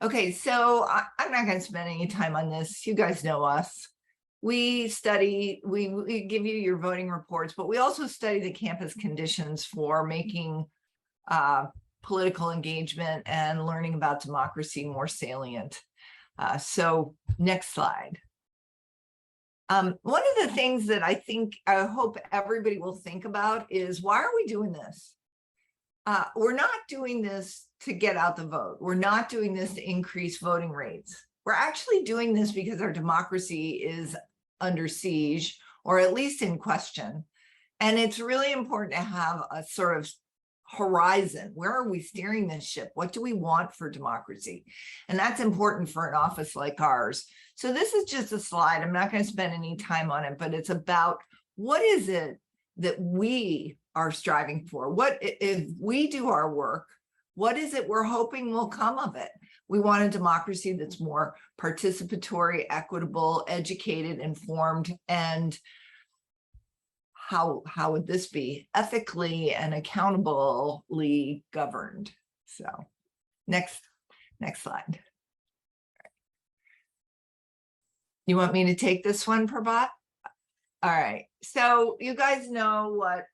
Okay, so I'm not going to spend any time on this. You guys know us. We study, we give you your voting reports, but we also study the campus conditions for making political engagement and learning about democracy more salient. So next slide. One of the things that I hope everybody will think about is, why are we doing this? We're not doing this to get out the vote. We're not doing this to increase voting rates. We're actually doing this because our democracy is under siege, or at least in question. And it's really important to have a sort of horizon. Where are we steering this ship? What do we want for democracy? And that's important for an office like ours. So this is just a slide. I'm not going to spend any time on it, but it's about what is it that we are striving for? What if we do our work, what is it we're hoping will come of it? We want a democracy that's more participatory, equitable, educated, informed, and how would this be? Ethically and accountably governed. So next slide. You want me to take this one, Prabhat? All right, so you guys know what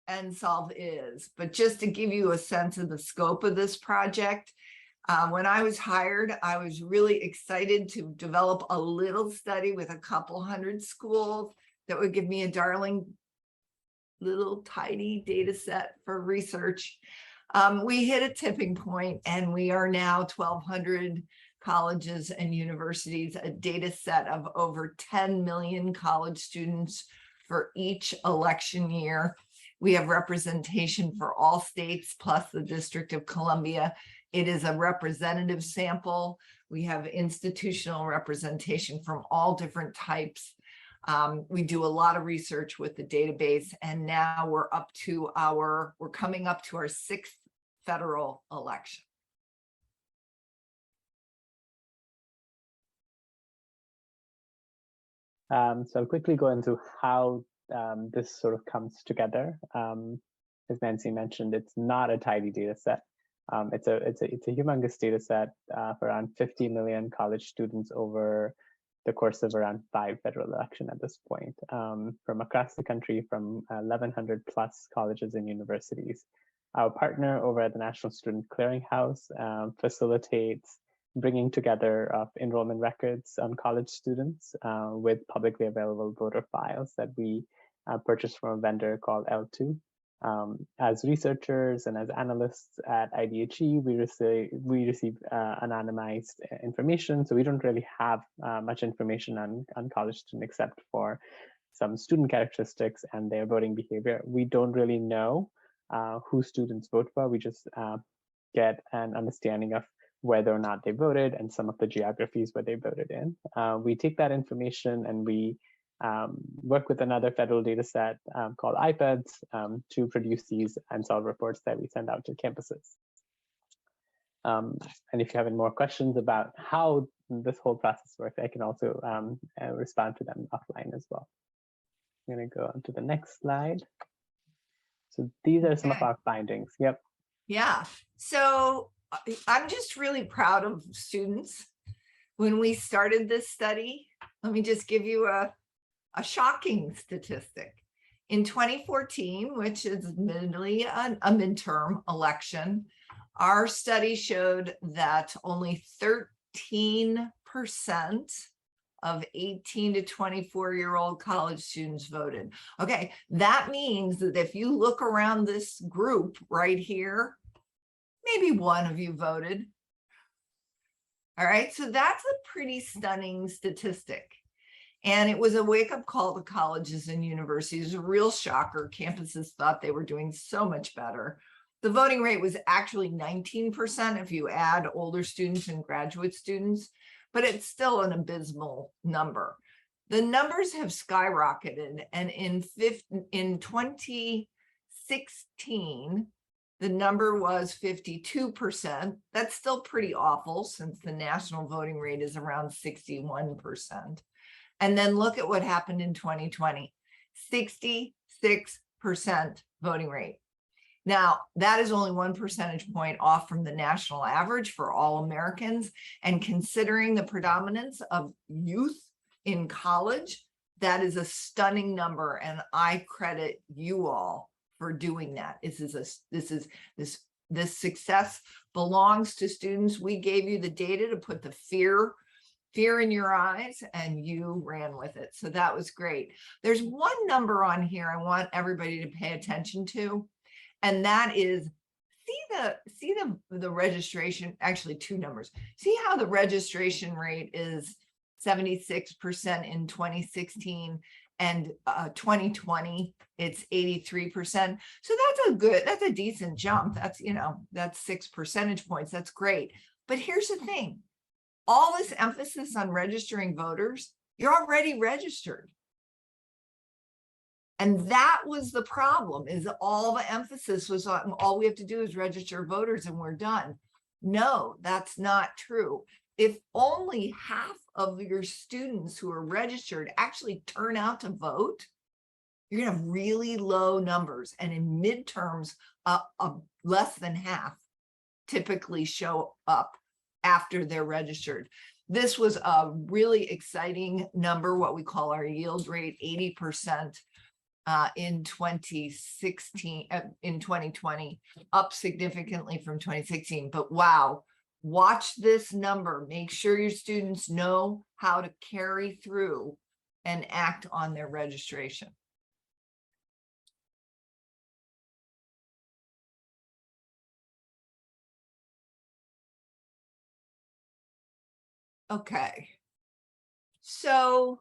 NSLVE is, but just to give you a sense of the scope of this project, when I was hired, I was really excited to develop a little study with a couple hundred schools that would give me a darling little tiny data set for research. We hit a tipping point, and we are now 1,200 colleges and universities, a data set of over 10 million college students for each election year. We have representation for all states plus the District of Columbia. It is a representative sample. We have institutional representation from all different types. We do a lot of research with the database, and now we're coming up to our 6th federal election. So I'll quickly go into how this sort of comes together. As Nancy mentioned, it's not a tidy data set. It's a humongous data set for around 50 million college students over the course of around 5 federal elections at this point, from across the country, from 1,100 plus colleges and universities. Our partner over at the National Student Clearinghouse facilitates bringing together of enrollment records on college students with publicly available voter files that we purchased from a vendor called L2. As researchers and as analysts at IDHE, we receive anonymized information, so we don't really have much information on college students except for some student characteristics and their voting behavior. We don't really know who students vote for. We just get an understanding of whether or not they voted and some of the geographies where they voted in. We take that information and we work with another federal data set called IPEDS to produce these NSLVE reports that we send out to campuses. And if you have any more questions about how this whole process works, I can also respond to them offline as well. I'm going to go on to the next slide. So these are some of our findings. Yep. Yeah. So I'm just really proud of students. When we started this study, let me just give you a shocking statistic. In 2014, which is admittedly a midterm election, our study showed that only 13% of 18 to 24-year-old college students voted. Okay, that means that if you look around this group right here, maybe one of you voted. All right, so that's a pretty stunning statistic. And it was a wake-up call to colleges and universities. It was a real shocker. Campuses thought they were doing so much better. The voting rate was actually 19% if you add older students and graduate students, but it's still an abysmal number. The numbers have skyrocketed, and in 2016, the number was 52%. That's still pretty awful since the national voting rate is around 61%. And then look at what happened in 2020, 66% voting rate. Now, that is only 1 percentage point off from the national average for all Americans. And considering the predominance of youth in college, that is a stunning number. And I credit you all for doing that. This success belongs to students. We gave you the data to put the fear in your eyes, and you ran with it. So that was great. There's one number on here I want everybody to pay attention to. And that is, see the registration, actually 2 numbers. See how the registration rate is 76% in 2016 and 2020, it's 83%. So that's a decent jump. That's, that's 6 percentage points. That's great. But here's the thing, all this emphasis on registering voters, you're already registered. And that was the problem, is all the emphasis was on all we have to do is register voters and we're done. No, that's not true. If only half of your students who are registered actually turn out to vote, you're gonna have really low numbers. And in midterms, less than half typically show up after they're registered. This was a really exciting number, what we call our yield rate, 80%. In 2016, in 2020, up significantly from 2016. But wow, watch this number. Make sure your students know how to carry through and act on their registration. Okay, so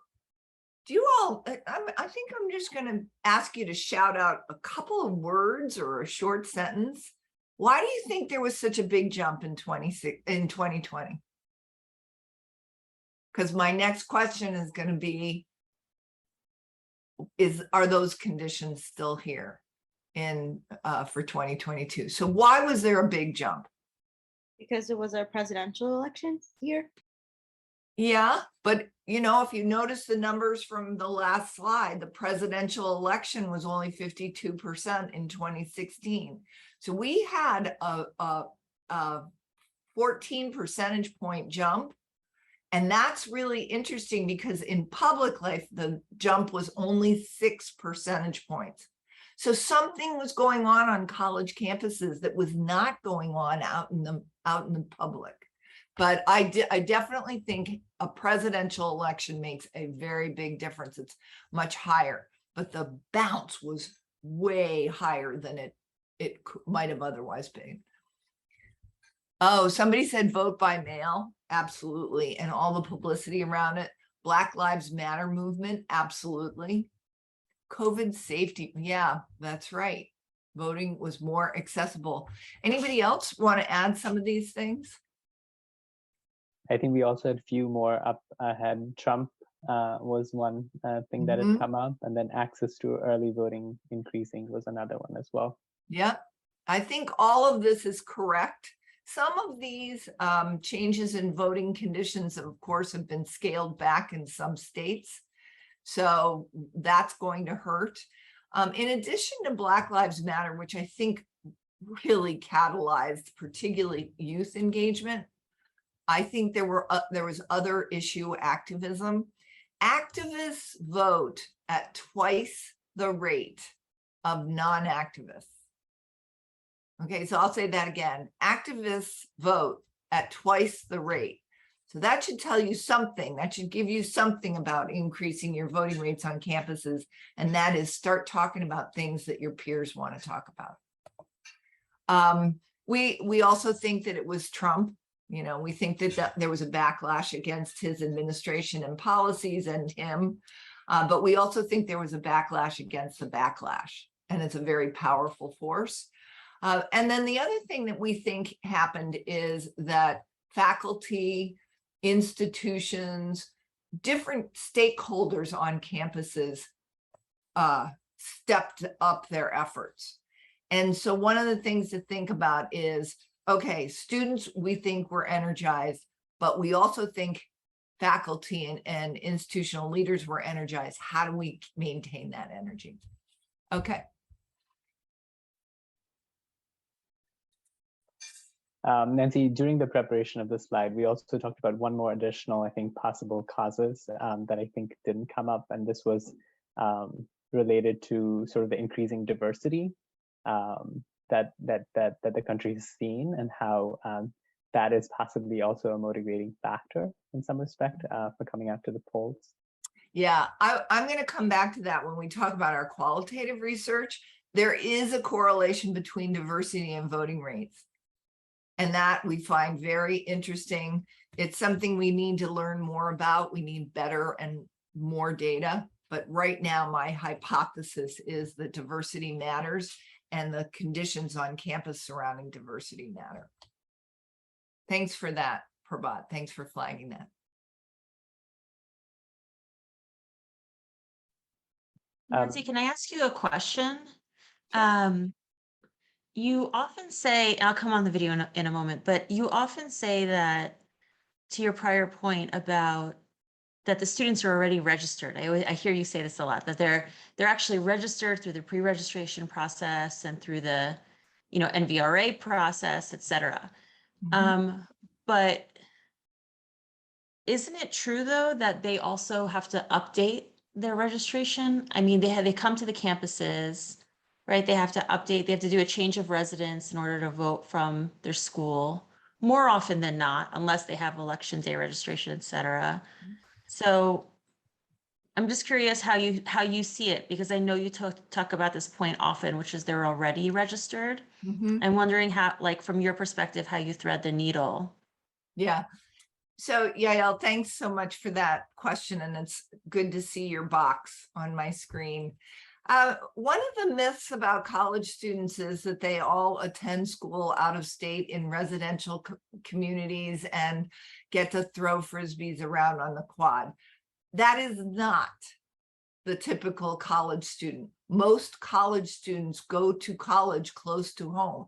do you all, I think I'm just going to ask you to shout out a couple of words or a short sentence. Why do you think there was such a big jump in 2020? Because my next question is going to be, are those conditions still here for 2022? So why was there a big jump? Because it was a presidential election year. Yeah, but if you notice the numbers from the last slide, the presidential election was only 52% in 2016. So we had a 14 percentage point jump. And that's really interesting because in public life, the jump was only 6 percentage points. So something was going on college campuses that was not going on out in the public. But I definitely think a presidential election makes a very big difference. It's much higher, but the bounce was way higher than it might have otherwise been. Oh, somebody said vote by mail. Absolutely. And all the publicity around it. Black Lives Matter movement. Absolutely. COVID safety. Yeah, that's right. Voting was more accessible. Anybody else want to add some of these things? I think we also had a few more up ahead. Trump was one thing that had come up, and then access to early voting increasing was another one as well. Yeah, I think all of this is correct. Some of these changes in voting conditions, of course, have been scaled back in some states. So that's going to hurt. In addition to Black Lives Matter, which I think really catalyzed particularly youth engagement, I think there was other issue activism. Activists vote at twice the rate of non-activists. Okay, so I'll say that again. Activists vote at twice the rate. So that should tell you something. That should give you something about increasing your voting rates on campuses. And that is start talking about things that your peers want to talk about. We also think that it was Trump. We think that there was a backlash against his administration and policies and him. But we also think there was a backlash against the backlash. And it's a very powerful force. And then the other thing that we think happened is that faculty, institutions, different stakeholders on campuses stepped up their efforts. And so one of the things to think about is, okay, students, we think were energized, but we also think faculty and institutional leaders were energized. How do we maintain that energy? Okay. Nancy, during the preparation of the slide, we also talked about one more additional, I think, possible causes that I think didn't come up, and this was related to sort of the increasing diversity that the country has seen, and how that is possibly also a motivating factor in some respect for coming out to the polls. Yeah, I'm going to come back to that when we talk about our qualitative research. There is a correlation between diversity and voting rates, and that we find very interesting. It's something we need to learn more about. We need better and more data. But right now, my hypothesis is that diversity matters and the conditions on campus surrounding diversity matter. Thanks for that, Prabhat. Thanks for flagging that. Nancy, can I ask you a question? You often say, I'll come on the video in a moment, but you often say that, to your prior point about that the students are already registered. I hear you say this a lot, that they're actually registered through the pre-registration process and through the, NVRA process, et cetera. But isn't it true though that they also have to update their registration? I mean, they come to the campuses, right? They have to update, they have to do a change of residence in order to vote from their school, more often than not, unless they have election day registration, et cetera. So I'm just curious how you see it, because I know you talk about this point often, which is they're already registered. I'm wondering how, like, from your perspective, how you thread the needle. Yeah. So Yael, thanks so much for that question. And it's good to see your box on my screen. One of the myths about college students is that they all attend school out of state in residential communities and get to throw frisbees around on the quad. That is not the typical college student. Most college students go to college close to home,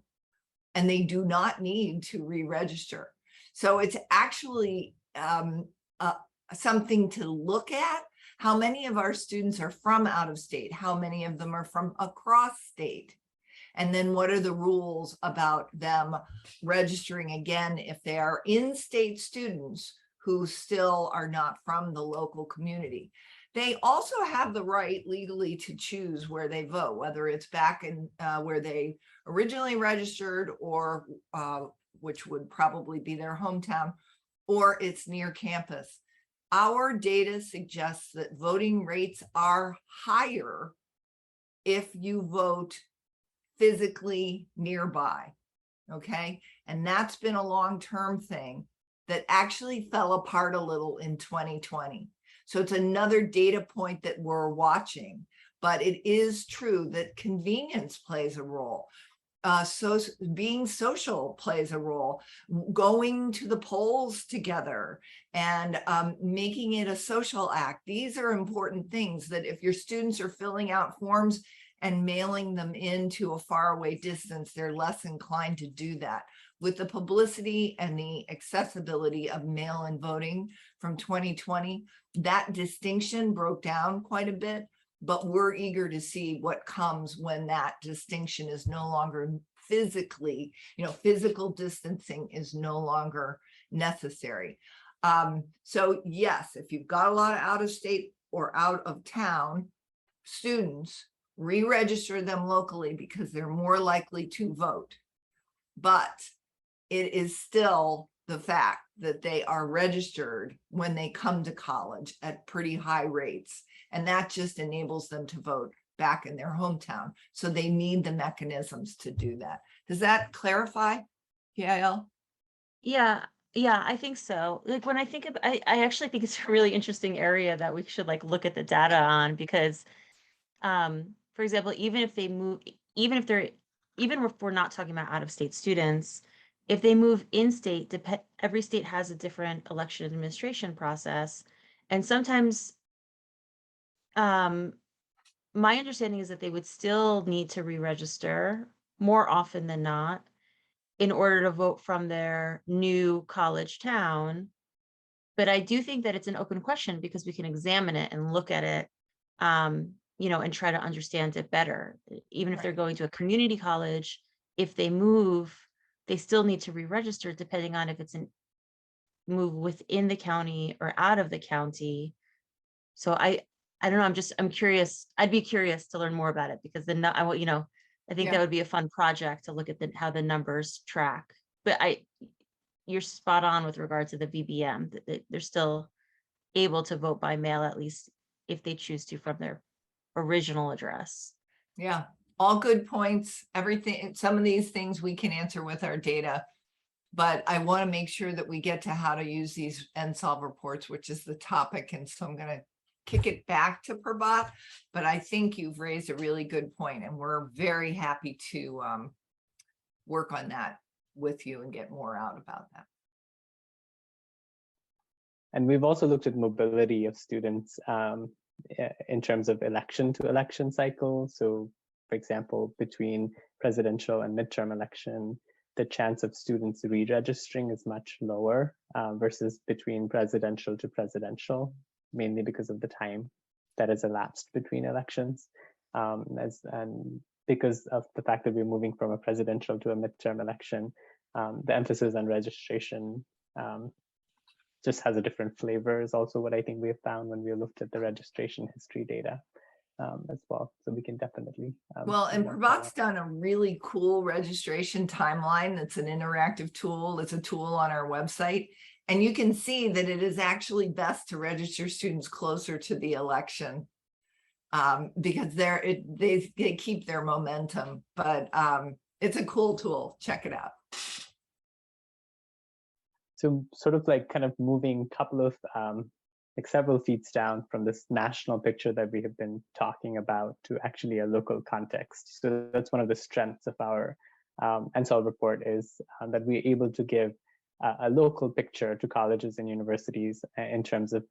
and they do not need to re-register. So it's actually something to look at. How many of our students are from out of state? How many of them are from across state? And then what are the rules about them registering again if they are in-state students who still are not from the local community? They also have the right legally to choose where they vote, whether it's back in where they originally registered, or which would probably be their hometown, or it's near campus. Our data suggests that voting rates are higher if you vote physically nearby, okay? And that's been a long-term thing that actually fell apart a little in 2020. So it's another data point that we're watching, but it is true that convenience plays a role. So being social plays a role, going to the polls together and making it a social act. These are important things that if your students are filling out forms and mailing them into a faraway distance, they're less inclined to do that. With the publicity and the accessibility of mail-in voting from 2020, that distinction broke down quite a bit. But we're eager to see what comes when that distinction is no longer physically, physical distancing is no longer necessary. So yes, if you've got a lot of out of state or out of town students, re-register them locally because they're more likely to vote. But it is still the fact that they are registered when they come to college at pretty high rates. And that just enables them to vote back in their hometown. So they need the mechanisms to do that. Does that clarify, Yael? Yeah, I think so. Like when I think of, I actually think it's a really interesting area that we should like look at the data on, because, for example, even if we're not talking about out of state students, if they move in state, every state has a different election administration process. And sometimes, my understanding is that they would still need to re-register more often than not in order to vote from their new college town. But I do think that it's an open question because we can examine it and look at it, and try to understand it better. Even if they're going to a community college, if they move they still need to re-register depending on if it's an move within the county or out of the county. So I don't know, I'm curious. I'd be curious to learn more about it because then I want, I think Yeah. that would be a fun project to look at how the numbers track. But you're spot on with regard to the VBM, that they're still able to vote by mail, at least if they choose to, from their original address. Yeah, all good points. Everything, some of these things we can answer with our data. But I want to make sure that we get to how to use these NSLVE reports, which is the topic. And so I'm going to kick it back to Prabhat. But I think you've raised a really good point, and we're very happy to work on that with you and get more out about that. And we've also looked at mobility of students in terms of election to election cycle. So, for example, between presidential and midterm election, the chance of students re-registering is much lower versus between presidential to presidential, mainly because of the time that has elapsed between elections. And because of the fact that we're moving from a presidential to a midterm election, the emphasis on registration just has a different flavor is also what I think we have found when we looked at the registration history data as well. So we can definitely. Well, and Prabhat's done a really cool registration timeline. That's an interactive tool. It's a tool on our website. And you can see that it is actually best to register students closer to the election because they keep their momentum. But it's a cool tool. Check it out. So sort of like kind of moving a couple of like several feet down from this national picture that we have been talking about to actually a local context. So that's one of the strengths of our NSLVE report is that we're able to give a local picture to colleges and universities in terms of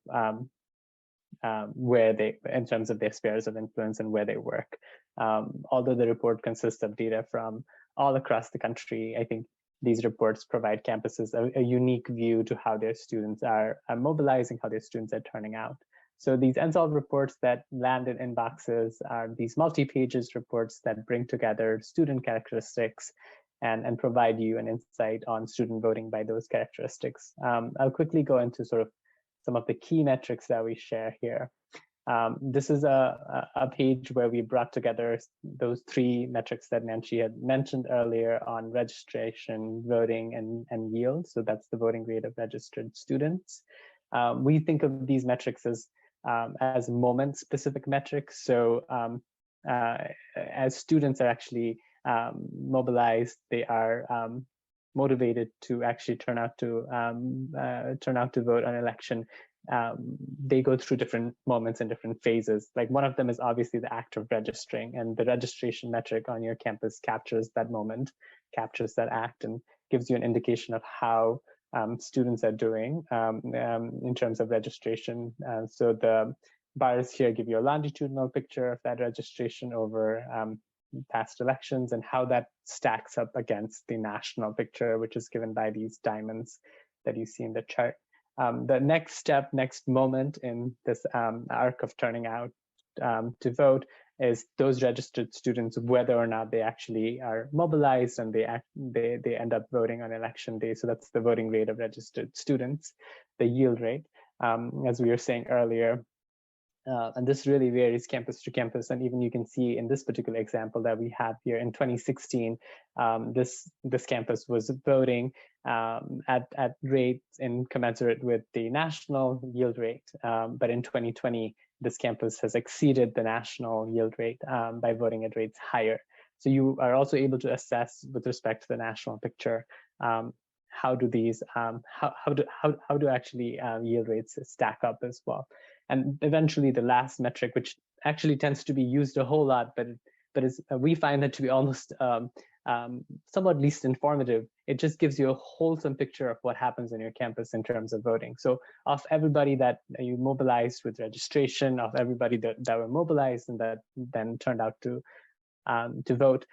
in terms of their spheres of influence and where they work. Although the report consists of data from all across the country, I think these reports provide campuses a unique view to how their students are mobilizing, how their students are turning out. So these NSLVE reports that land in inboxes are these multi-pages reports that bring together student characteristics and provide you an insight on student voting by those characteristics. I'll quickly go into sort of some of the key metrics that we share here. This is a page where we brought together those three metrics that Nancy had mentioned earlier on registration, voting, and yield. So that's the voting rate of registered students. We think of these metrics as moment-specific metrics. So as students are actually mobilized, they are motivated to actually turn out to vote on election. They go through different moments and different phases. Like one of them is obviously the act of registering, and the registration metric on your campus captures that moment, captures that act, and gives you an indication of how students are doing in terms of registration. So the bars here give you a longitudinal picture of that registration over past elections and how that stacks up against the national picture, which is given by these diamonds that you see in the chart. The next step, next moment in this arc of turning out to vote is those registered students, whether or not they actually are mobilized and they end up voting on election day. So that's the voting rate of registered students, the yield rate, as we were saying earlier. And this really varies campus to campus. And even you can see in this particular example that we have here in 2016, this campus was voting at rates commensurate with the national yield rate. But in 2020, this campus has exceeded the national yield rate by voting at rates higher. So you are also able to assess with respect to the national picture, how do these how do actually yield rates stack up as well. And eventually the last metric, which actually tends to be used a whole lot, but we find that to be almost somewhat least informative. It just gives you a wholesome picture of what happens on your campus in terms of voting. So of everybody that you mobilized with registration, of everybody that were mobilized and that then turned out to vote,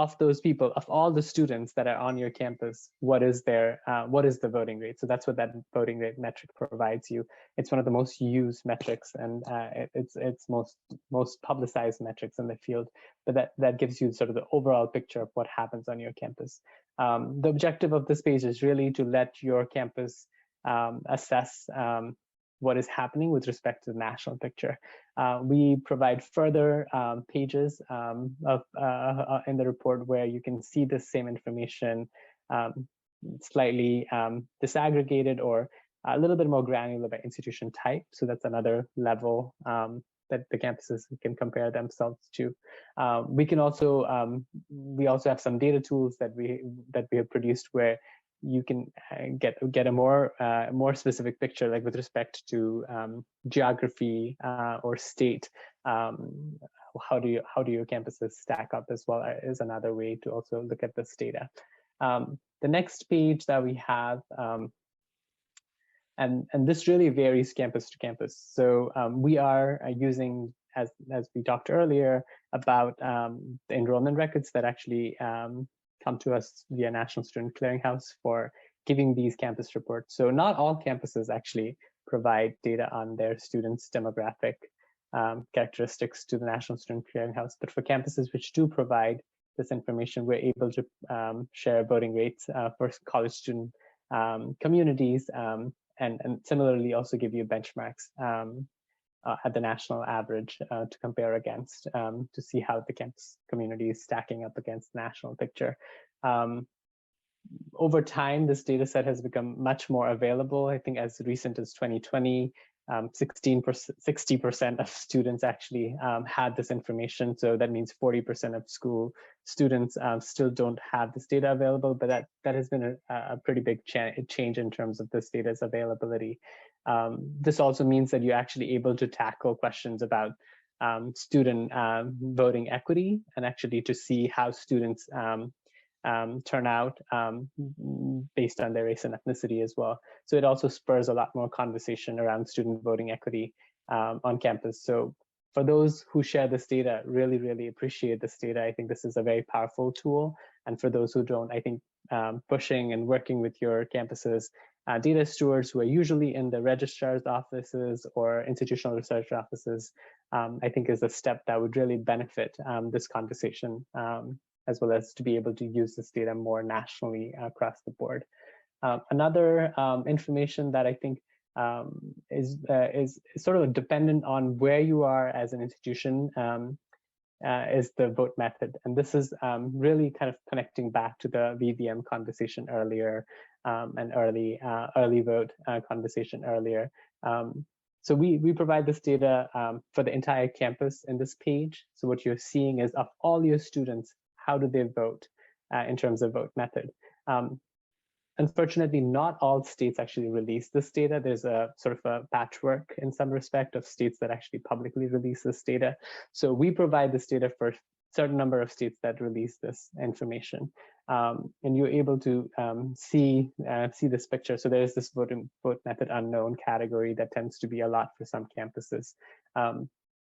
of those people, of all the students that are on your campus, what is the voting rate? So that's what that voting rate metric provides you. It's one of the most used metrics, and it's most publicized metrics in the field. But that gives you sort of the overall picture of what happens on your campus. The objective of this page is really to let your campus assess what is happening with respect to the national picture. We provide further pages in the report where you can see the same information slightly disaggregated or a little bit more granular by institution type. So that's another level that the campuses can compare themselves to. We also have some data tools that we have produced where you can get a more specific picture, like with respect to geography or state. How do your campuses stack up as well is another way to also look at this data. The next page that we have, and this really varies campus to campus. So we are using, as we talked earlier, about the enrollment records that actually come to us via National Student Clearinghouse for giving these campus reports. So not all campuses actually provide data on their students' demographic characteristics to the National Student Clearinghouse, but for campuses which do provide this information, we're able to share voting rates for college student communities, and similarly also give you benchmarks at the national average to compare against, to see how the campus community is stacking up against the national picture. Over time, this data set has become much more available. I think as recent as 2020, 60% of students actually had this information. So that means 40% of school students still don't have this data available, but that has been a pretty big change in terms of this data's availability. This also means that you're actually able to tackle questions about student voting equity, and actually to see how students turn out based on their race and ethnicity as well. So it also spurs a lot more conversation around student voting equity on campus. So for those who share this data, really, really appreciate this data. I think this is a very powerful tool. And for those who don't, I think pushing and working with your campuses, data stewards who are usually in the registrar's offices or institutional research offices, I think is a step that would really benefit this conversation, as well as to be able to use this data more nationally across the board. Another information that I think is sort of dependent on where you are as an institution is the vote method. And this is really kind of connecting back to the VVM conversation earlier and early vote conversation earlier. So we provide this data for the entire campus in this page. So what you're seeing is of all your students, how do they vote in terms of vote method? Unfortunately, not all states actually release this data. There's a sort of a patchwork in some respect of states that actually publicly release this data. So we provide this data for a certain number of states that release this information. And you're able to see this picture. So there's this vote method unknown category that tends to be a lot for some campuses.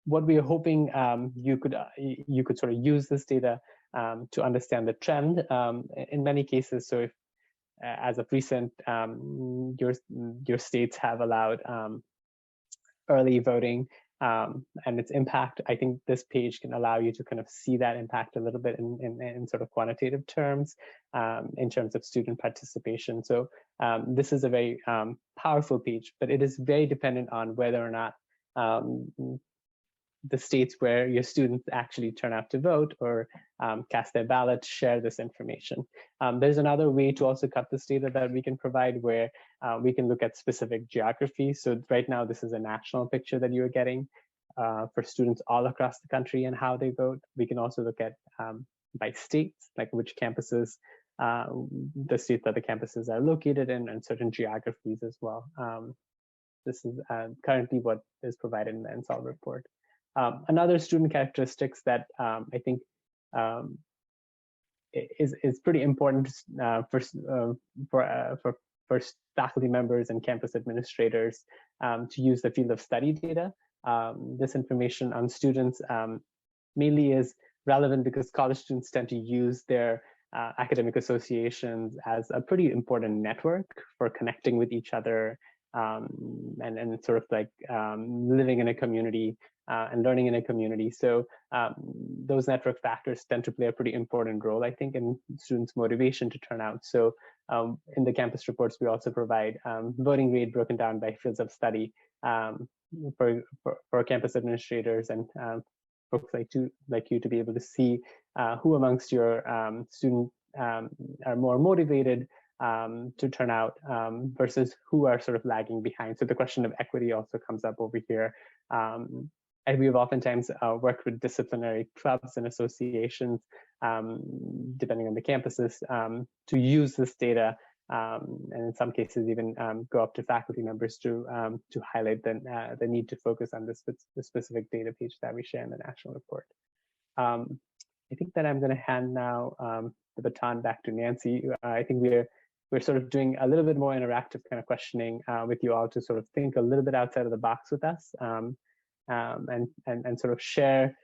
What we are hoping you could sort of use this data to understand the trend in many cases. So if as of recent, your states have allowed early voting and its impact, I think this page can allow you to kind of see that impact a little bit in sort of quantitative terms, in terms of student participation. So this is a very powerful page, but it is very dependent on whether or not the states where your students actually turn out to vote or cast their ballot share this information. There's another way to also cut this data that we can provide where we can look at specific geography. So right now, this is a national picture that you're getting for students all across the country and how they vote. We can also look at by states, like which campuses, the state that the campuses are located in, and certain geographies as well. This is currently what is provided in the NSLVE report. Another student characteristics that I think is pretty important for faculty members and campus administrators to use the field of study data. This information on students mainly is relevant because college students tend to use their academic associations as a pretty important network for connecting with each other, and sort of like living in a community and learning in a community. So those network factors tend to play a pretty important role, I think, in students' motivation to turn out. So in the campus reports, we also provide voting rate broken down by fields of study for campus administrators and folks like you to be able to see who amongst your students are more motivated to turn out versus who are sort of lagging behind. So the question of equity also comes up over here. And we've oftentimes worked with disciplinary clubs and associations, depending on the campuses, to use this data, and in some cases even go up to faculty members to highlight the need to focus on the specific data page that we share in the national report. I think that I'm going to hand now the baton back to Nancy. I think we're sort of doing a little bit more interactive kind of questioning with you all to sort of think a little bit outside of the box with us. And sort of share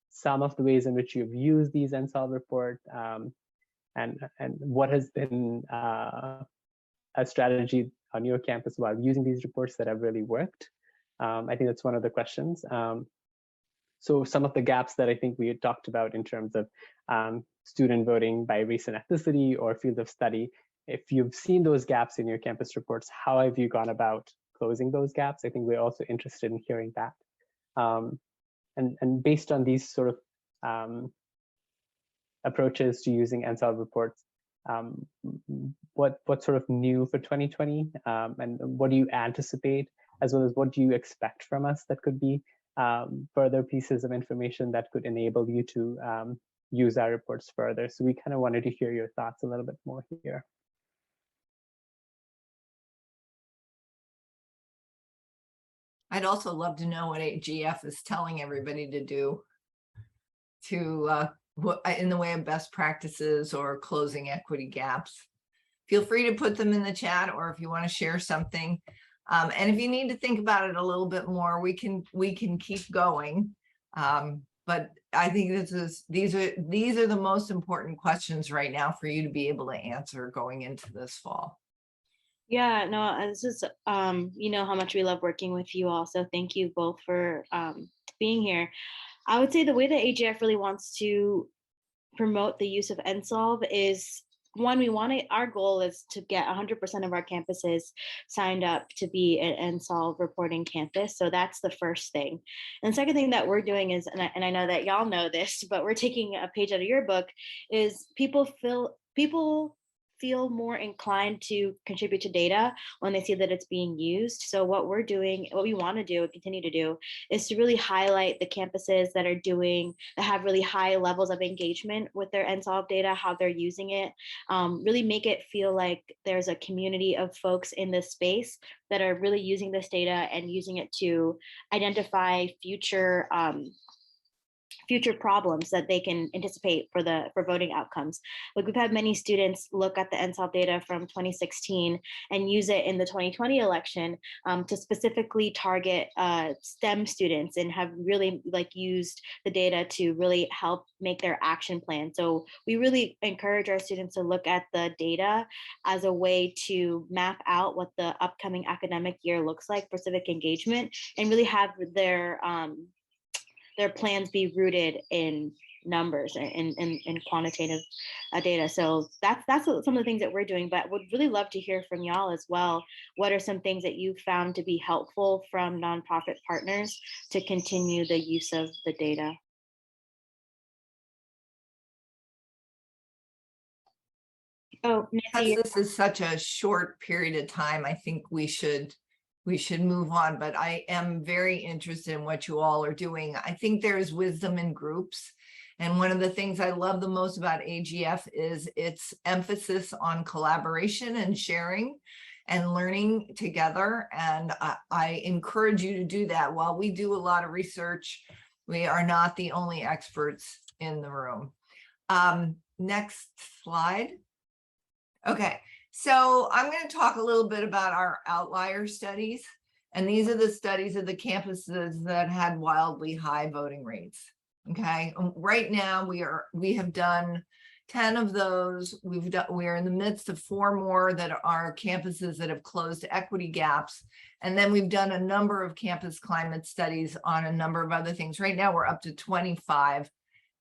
some of the ways in which you've used these NSLVE report, and what has been a strategy on your campus while using these reports that have really worked. I think that's one of the questions. So some of the gaps that I think we had talked about in terms of student voting by race and ethnicity or field of study, if you've seen those gaps in your campus reports, how have you gone about closing those gaps? I think we're also interested in hearing that. And based on these sort of approaches to using NSLVE reports, what sort of new for 2020, and what do you anticipate, as well as what do you expect from us that could be further pieces of information that could enable you to use our reports further? So we kind of wanted to hear your thoughts a little bit more here. I'd also love to know what AGF is telling everybody to do to in the way of best practices or closing equity gaps. Feel free to put them in the chat, or if you want to share something. And if you need to think about it a little bit more, we can keep going. But I think these are the most important questions right now for you to be able to answer going into this fall. Yeah, no, this is, you know how much we love working with you all. So thank you both for being here. I would say the way that AGF really wants to promote the use of NSLVE is, one, our goal is to get 100% of our campuses signed up to be an NSLVE reporting campus. So that's the first thing. And the second thing that we're doing is, and I know that y'all know this, but we're taking a page out of your book, is people feel more inclined to contribute to data when they see that it's being used. So what we're doing, what we want to do and continue to do, is to really highlight the campuses that have really high levels of engagement with their NSLVE data, how they're using it, really make it feel like there's a community of folks in this space that are really using this data and using it to identify future problems that they can anticipate for voting outcomes. Like, we've had many students look at the NSLVE data from 2016 and use it in the 2020 election to specifically target STEM students, and have really used the data to really help make their action plan. So we really encourage our students to look at the data as a way to map out what the upcoming academic year looks like for civic engagement, and really have their plans be rooted in numbers and quantitative data. So that's some of the things that we're doing, but would really love to hear from y'all as well. What are some things that you found to be helpful from nonprofit partners to continue the use of the data? Oh, Nancy, Because this is such a short period of time, I think we should move on, but I am very interested in what you all are doing. I think there is wisdom in groups. And one of the things I love the most about AGF is its emphasis on collaboration and sharing and learning together. And I encourage you to do that. While we do a lot of research, we are not the only experts in the room. Next slide. Okay. So I'm going to talk a little bit about our outlier studies. And these are the studies of the campuses that had wildly high voting rates. Okay, right now we have done 10 of those. We're in the midst of 4 more that are campuses that have closed equity gaps. And then we've done a number of campus climate studies on a number of other things. Right now we're up to 25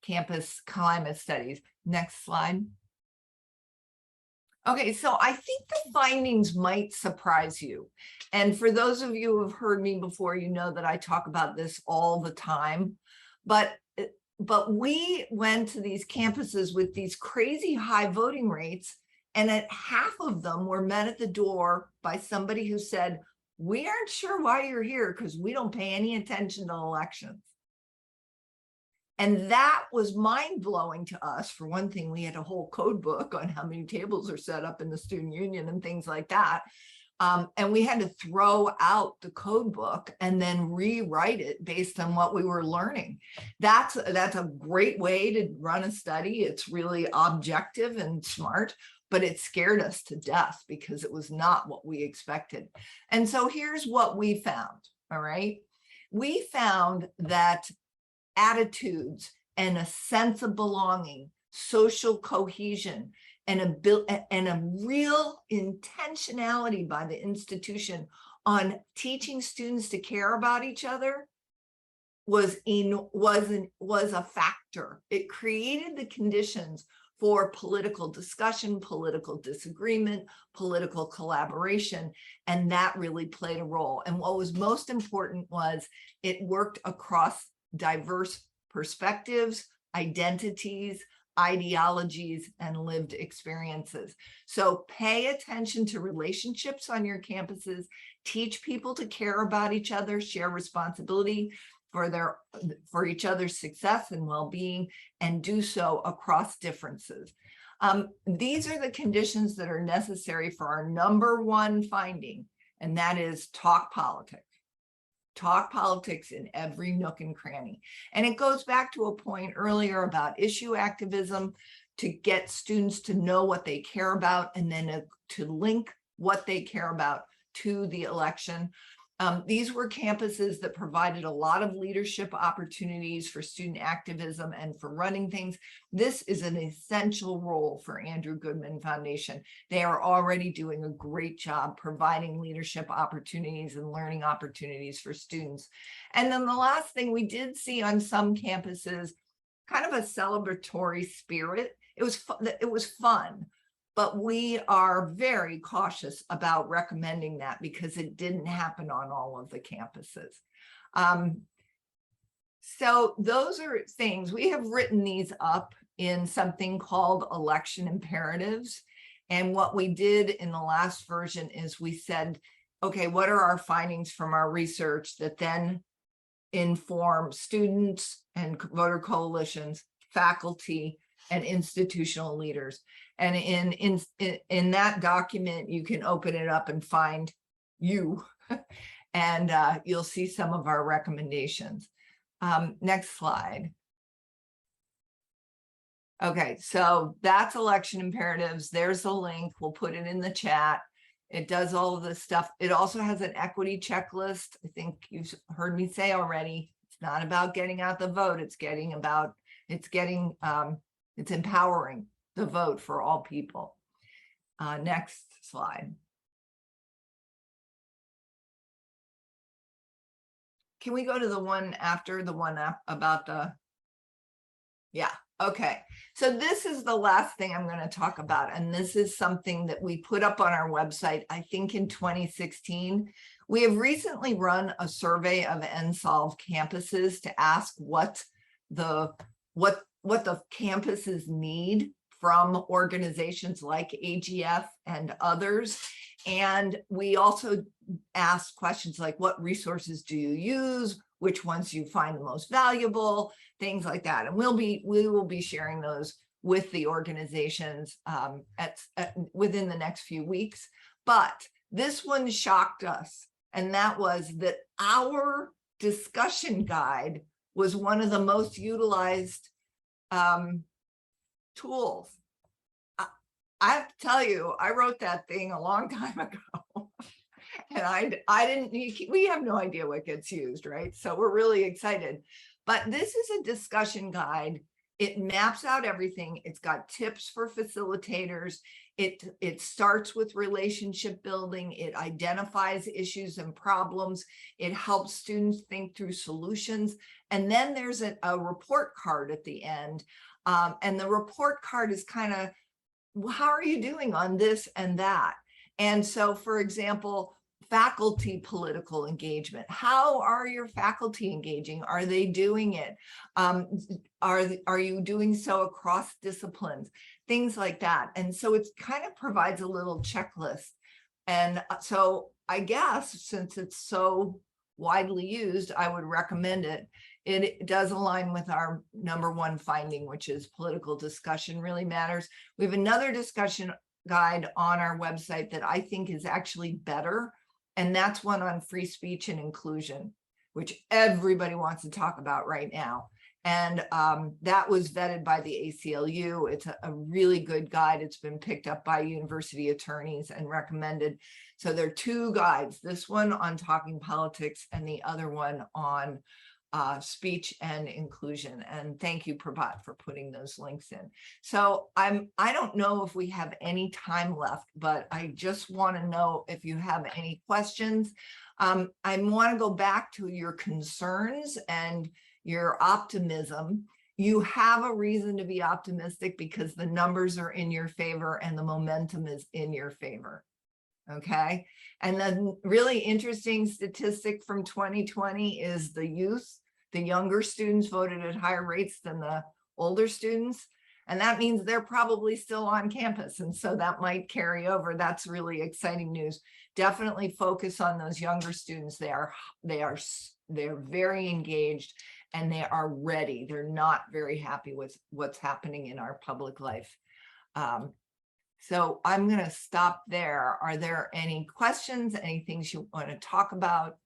campus climate studies. Next slide. Okay, so I think the findings might surprise you. And for those of you who have heard me before, you know that I talk about this all the time. But we went to these campuses with these crazy high voting rates, and at half of them were met at the door by somebody who said, we aren't sure why you're here because we don't pay any attention to elections. And that was mind-blowing to us. For one thing, we had a whole code book on how many tables are set up in the student union and things like that. And we had to throw out the code book and then rewrite it based on what we were learning. That's a great way to run a study. It's really objective and smart, but it scared us to death because it was not what we expected. And so here's what we found, all right? We found that attitudes and a sense of belonging, social cohesion, and a real intentionality by the institution on teaching students to care about each other was a factor. It created the conditions for political discussion, political disagreement, political collaboration, and that really played a role. And what was most important was it worked across diverse perspectives, identities, ideologies, and lived experiences. So pay attention to relationships on your campuses, teach people to care about each other, share responsibility for each other's success and well-being, and do so across differences. These are the conditions that are necessary for our #1 finding, and that is talk politics. Talk politics in every nook and cranny. And it goes back to a point earlier about issue activism, to get students to know what they care about and then to link what they care about to the election. These were campuses that provided a lot of leadership opportunities for student activism and for running things. This is an essential role for Andrew Goodman Foundation. They are already doing a great job providing leadership opportunities and learning opportunities for students. And then the last thing we did see on some campuses, kind of a celebratory spirit. It was fun. But we are very cautious about recommending that because it didn't happen on all of the campuses. So those are things. We have written these up in something called election imperatives. And what we did in the last version is we said, okay, what are our findings from our research that then inform students and voter coalitions, faculty, and institutional leaders. And in that document, you can open it up and find you, and you'll see some of our recommendations. Next slide. Okay, so that's election imperatives. There's a link. We'll put it in the chat. It does all of this stuff. It also has an equity checklist. I think you've heard me say already, it's not about getting out the vote. It's empowering the vote for all people. Next slide. Can we go to the one after the one about the, yeah, okay. So this is the last thing I'm going to talk about. And this is something that we put up on our website, I think in 2016. We have recently run a survey of NSLVE campuses to ask what the campuses need from organizations like AGF and others. And we also asked questions like, what resources do you use? Which ones do you find the most valuable? Things like that. And we will be sharing those with the organizations within the next few weeks. But this one shocked us. And that was that our discussion guide was one of the most utilized tools. I have to tell you, I wrote that thing a long time ago, and we have no idea what gets used, right? So we're really excited. But this is a discussion guide. It maps out everything. It's got tips for facilitators. It starts with relationship building. It identifies issues and problems. It helps students think through solutions. And then there's a report card at the end. And the report card is kind of, how are you doing on this and that? And so, for example, faculty political engagement. How are your faculty engaging? Are they doing it? Are you doing so across disciplines? Things like that. And so it kind of provides a little checklist. And so I guess since it's so widely used, I would recommend it. It does align with our #1 finding, which is political discussion really matters. We have another discussion guide on our website that I think is actually better. And that's one on free speech and inclusion, which everybody wants to talk about right now. And that was vetted by the ACLU. It's a really good guide. It's been picked up by university attorneys and recommended. So there are 2 guides, this one on talking politics and the other one on speech and inclusion. And thank you, Prabhat, for putting those links in. So I don't know if we have any time left, but I just want to know if you have any questions. I want to go back to your concerns and your optimism. You have a reason to be optimistic because the numbers are in your favor and the momentum is in your favor. Okay. And then really interesting statistic from 2020 is the youth. The younger students voted at higher rates than the older students. And that means they're probably still on campus. And so that might carry over. That's really exciting news. Definitely focus on those younger students. They're very engaged and they are ready. They're not very happy with what's happening in our public life. So I'm going to stop there. Are there any questions, any things you want to talk about?